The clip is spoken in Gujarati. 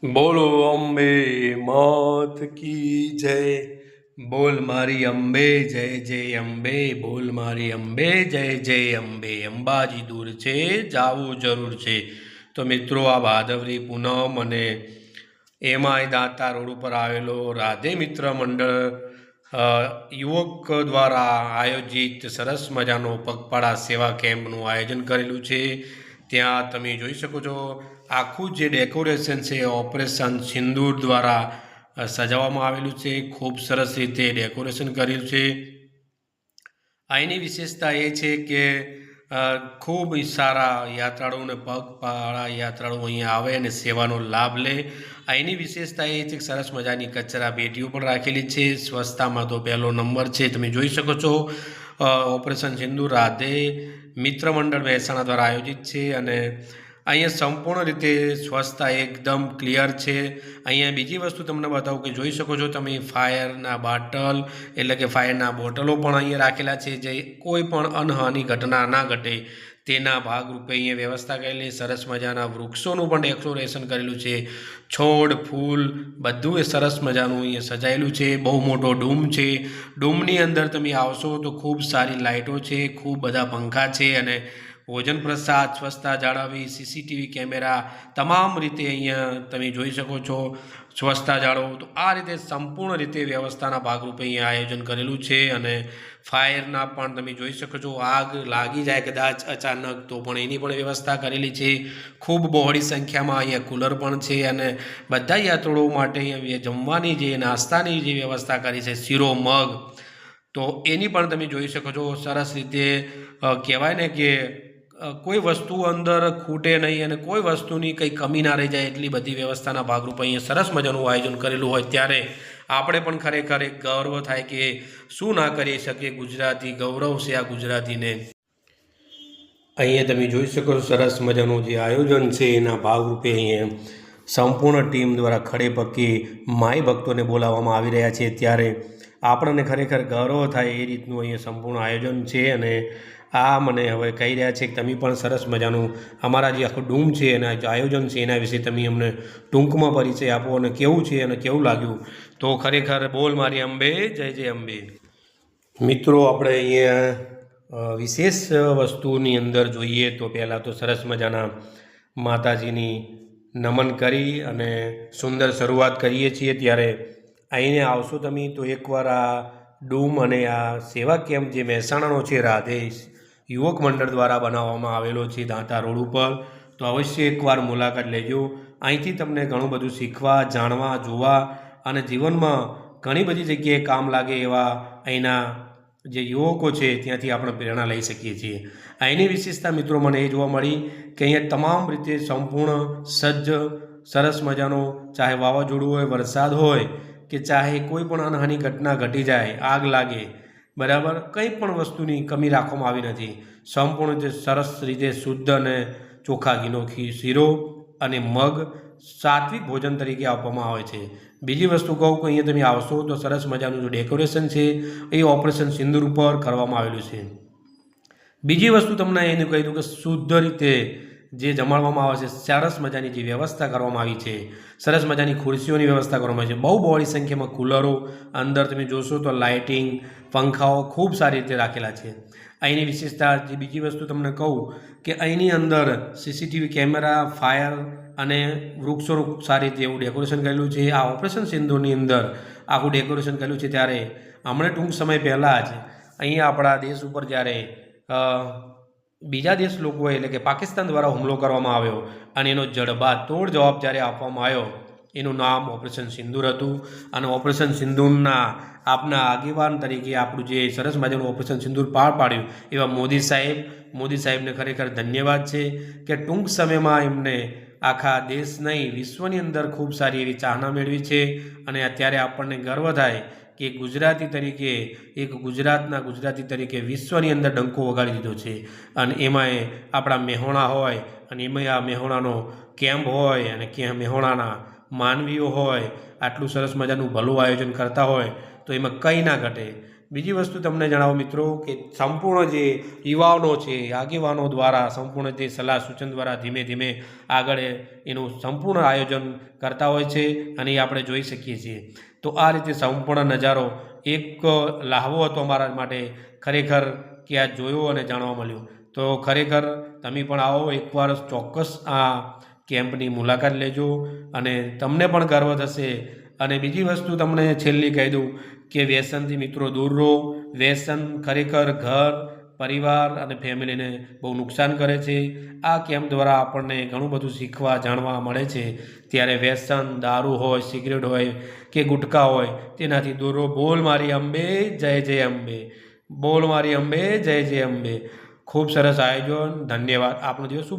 બોલો અંબે માત કી જય. બોલ મારી અંબે જય જય અંબે. બોલ મારી અંબે જય જય અંબે. અંબાજી દૂર છે, જાવું જરૂર છે. તો મિત્રો, આ ભાદરવી પૂનમ અને એમાંય દાંતા રોડ ઉપર આવેલો રાધે મિત્ર મંડળ યુવક દ્વારા આયોજિત સરસ મજાનો પગપાળા સેવા કેમ્પનું આયોજન કરેલું છે. ત્યાં તમે જોઈ શકો છો આખું જે ડેકોરેશન છે ઓપરેશન સિંદૂર દ્વારા સજાવવામાં આવેલું છે. ખૂબ સરસ રીતે ડેકોરેશન કરેલું છે. અહીંની વિશેષતા એ છે કે ખૂબ સારા યાત્રાળુઓને પગપાળા યાત્રાળુઓ અહીંયા આવે અને સેવાનો લાભ લે. અહીંની વિશેષતા એ છે કે સરસ મજાની કચરા પેટીઓ પણ રાખેલી છે. સ્વચ્છતામાં તો પહેલો નંબર છે. તમે જોઈ શકો છો ઓપરેશન સિંદૂર રાધે મિત્ર મંડળ મહેસાણા દ્વારા આયોજિત છે અને અહીંયા સંપૂર્ણ રીતે સ્વચ્છતા એકદમ ક્લિયર છે. અહીંયા બીજી વસ્તુ તમને બતાવું કે જોઈ શકો છો તમે ફાયરના બાટલ એટલે કે ફાયરના બોટલો પણ અહીંયા રાખેલા છે, જે કોઈ પણ અનહાની ઘટના ના ઘટે તેના ભાગરૂપે અહીંયા વ્યવસ્થા કરેલી. સરસ મજાના વૃક્ષોનું પણ ડેકોરેશન કરેલું છે. છોડ ફૂલ બધું એ સરસ મજાનું અહીંયા સજાયેલું છે. બહુ મોટો ડૂમ છે. ડૂમની અંદર તમે આવશો તો ખૂબ સારી લાઇટો છે, ખૂબ બધા પંખા છે અને ભોજન પ્રસાદ, સ્વચ્છતા જાળવવી, સીસીટીવી કેમેરા તમામ રીતે અહીંયા તમે જોઈ શકો છો. સ્વચ્છતા જાળવો તો આ રીતે સંપૂર્ણ રીતે વ્યવસ્થાના ભાગરૂપે અહીંયા આયોજન કરેલું છે અને ફાયરના પણ તમે જોઈ શકો છો. આગ લાગી જાય કદાચ અચાનક તો પણ એની પણ વ્યવસ્થા કરેલી છે. ખૂબ બહોળી સંખ્યામાં અહીંયા કુલર પણ છે અને બધા યાત્રાળુઓ માટે અહીંયા જમવાની જે નાસ્તાની જે વ્યવસ્થા કરી છે, શીરો મગ, તો એની પણ તમે જોઈ શકો છો. સરસ રીતે કહેવાય ને કે કોઈ વસ્તુ અંદર ખૂટે નહીં અને કોઈ વસ્તુની કંઈ કમી ના રહી જાય એટલી બધી વ્યવસ્થાના ભાગરૂપે અહીંયા સરસ મજાનું આયોજન કરેલું હોય ત્યારે આપણે પણ ખરેખર એક ગૌરવ થાય કે શું ના કરી શકીએ. ગુજરાતી ગૌરવ છે આ ગુજરાતીને. અહીંયા તમે જોઈ શકો છો સરસ મજાનું જે આયોજન છે એના ભાગરૂપે અહીંયા સંપૂર્ણ ટીમ દ્વારા ખડે પગે માય ભક્તોને બોલાવવામાં આવી રહ્યા છે ત્યારે આપણને ખરેખર ગૌરવ થાય એ રીતનું અહીંયા સંપૂર્ણ આયોજન છે અને આ મને હવે કહી રહ્યા છે કે તમે પણ સરસ મજાનું અમારા જે આખું ડૂમ છે એના જે આયોજન છે એના વિશે તમે અમને ટૂંકમાં પરિચય આપો અને કેવું છે અને કેવું લાગ્યું. તો ખરેખર બોલ મારી અંબે જય જય અંબે. મિત્રો, આપણે અહીંયા વિશેષ વસ્તુની અંદર જોઈએ તો પહેલાં તો સરસ મજાના માતાજીની નમન કરી અને સુંદર શરૂઆત કરીએ છીએ ત્યારે અહીંને આવશો તમે તો એકવાર આ ડૂમ અને આ સેવા કેમ્પ જે મહેસાણાનો છે રાધે યુવક મંડળ દ્વારા બનાવવામાં આવેલો છે દાંતા રોડ ઉપર, તો અવશ્ય એકવાર મુલાકાત લેજો. અહીંથી તમને ઘણું બધું શીખવા, જાણવા, જોવા અને જીવનમાં ઘણી બધી જગ્યાએ કામ લાગે એવા અહીંના જે યુવકો છે ત્યાંથી આપણે પ્રેરણા લઈ શકીએ છીએ. અહીંની વિશેષતા મિત્રો મને એ જોવા મળી કે અહીંયા તમામ રીતે સંપૂર્ણ સજ્જ સરસ મજાનો, ચાહે વાવાઝોડું હોય, વરસાદ હોય કે ચાહે કોઈ પણ અનહાની ઘટના ઘટી જાય, આગ લાગે, બરાબર, કંઈ પણ વસ્તુની કમી રાખવામાં આવી નથી. સંપૂર્ણ રીતે સરસ રીતે શુદ્ધ અને ચોખ્ખા ઘીનો શીરો અને મગ સાત્વિક ભોજન તરીકે આપવામાં આવે છે. બીજી વસ્તુ કહું કે અહીંયા તમે આવશો તો સરસ મજાનું જે ડેકોરેશન છે એ ઓપરેશન સિંદૂર ઉપર કરવામાં આવેલું છે. બીજી વસ્તુ તમને એને કહી દઉં કે શુદ્ધ રીતે જે જમાડવામાં આવે છે, સરસ મજાની જે વ્યવસ્થા કરવામાં આવી છે, સરસ મજાની ખુરશીઓની વ્યવસ્થા કરવામાં આવી છે, બહુ બહોળી સંખ્યામાં કુલરો, અંદર તમે જોશો તો લાઇટિંગ, પંખાઓ ખૂબ સારી રીતે રાખેલા છે. અહીંની વિશેષતા જે બીજી વસ્તુ તમને કહું કે અહીંની અંદર સીસીટીવી કેમેરા, ફાયર અને વૃક્ષોનું સારી રીતે એવું ડેકોરેશન કરેલું છે. આ ઓપરેશન સિંદૂરની અંદર આખું ડેકોરેશન કરેલું છે ત્યારે હમણાં ટૂંક સમય પહેલાં જ અહીંયા આપણા દેશ ઉપર જ્યારે બીજા દેશ લોકોએ એટલે કે પાકિસ્તાન દ્વારા હુમલો કરવામાં આવ્યો અને એનો જડબાતોડ જવાબ જ્યારે આપવામાં આવ્યો, એનું નામ ઓપરેશન સિંદૂર હતું અને ઓપરેશન સિંદૂરના આપના આગેવાન તરીકે આપણું જે સરસ મજાનું ઓપરેશન સિંદૂર પાર પાડ્યું એવા મોદી સાહેબને ખરેખર ધન્યવાદ છે કે ટૂંક સમયમાં એમને આખા દેશ નહીં વિશ્વની અંદર ખૂબ સારી એવી ચાહના મેળવી છે અને અત્યારે આપણને ગર્વ થાય કે ગુજરાતી તરીકે એક ગુજરાતી તરીકે વિશ્વની અંદર ડંકો વગાડી દીધો છે. અને એમાંય આપણા મેહોણા હોય અને એમાંય આ મેહોણાનો કેમ્પ હોય અને ક્યાં મેહોણાના માનવીઓ હોય, આટલું સરસ મજાનું ભલું આયોજન કરતા હોય તો એમાં કંઈ ના ઘટે. બીજી વસ્તુ તમને જણાવો મિત્રો કે સંપૂર્ણ જે યુવાનો છે આગેવાનો દ્વારા સંપૂર્ણ જે સલાહ સૂચન દ્વારા ધીમે ધીમે આગળ એનું સંપૂર્ણ આયોજન કરતા હોય છે અને એ આપણે જોઈ શકીએ છીએ. તો આ રીતે સંપૂર્ણ નજારો એક લાહવો હતો અમારા માટે ખરેખર કે આ જોયો અને જાણવા મળ્યું. તો ખરેખર તમે પણ આવો એકવાર ચોક્કસ આ કેમ્પની મુલાકાત લેજો અને તમને પણ ગર્વ થશે. અને બીજી વસ્તુ તમને છેલ્લી કહી દઉં કે વ્યસનથી મિત્રો દૂર રહો. વ્યસન ખરેખર ઘર પરિવાર અને ફેમિલીને બહુ નુકસાન કરે છે. આ કેમ્પ દ્વારા આપણને ઘણું બધું શીખવા જાણવા મળે છે. ત્યારે વ્યસન દારૂ હોય સિગરેટ હોય કે ગુટખા હોય તેનાથી દૂર રહો. બોલ મારી અંબે જય જય અંબે. બોલ મારી અંબે જય જય અંબે. ખૂબ સરસ આયોજન. ધન્યવાદ. આપણો દિવસ શુભ.